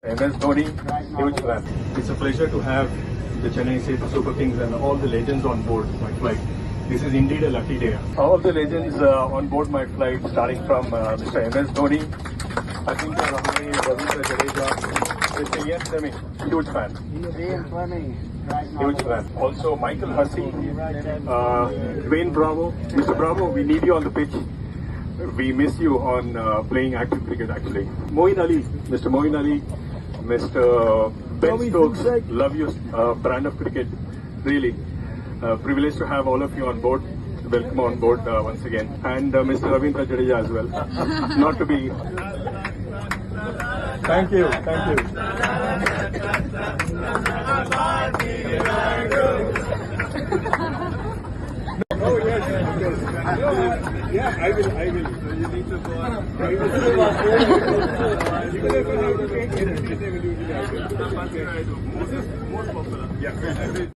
MS Dhoni, huge fan. It's a pleasure to have the Chennai Super Kings and all the legends on board my flight. This is indeed a lucky day. All the legends on board my flight, starting from Mr. MS Dhoni, Ajinkya Rahane, Ravindra Jadeja, Mr. Ian Fleming, huge fan. Huge fan. Also Michael Hussey, Dwayne Bravo. Mr. Bravo, we need you on the pitch. We miss you on playing active cricket actually. Moeen Ali, Mr. Moeen Ali, Mr. Ben Stokes, love your brand of cricket. Really, privileged to have all of you on board. Welcome on board once again. And Mr. Ravindra Jadeja as well. Not to be... Thank you, thank you. Oh yes, yeah, I will. You need to go on. This is most popular. Yeah.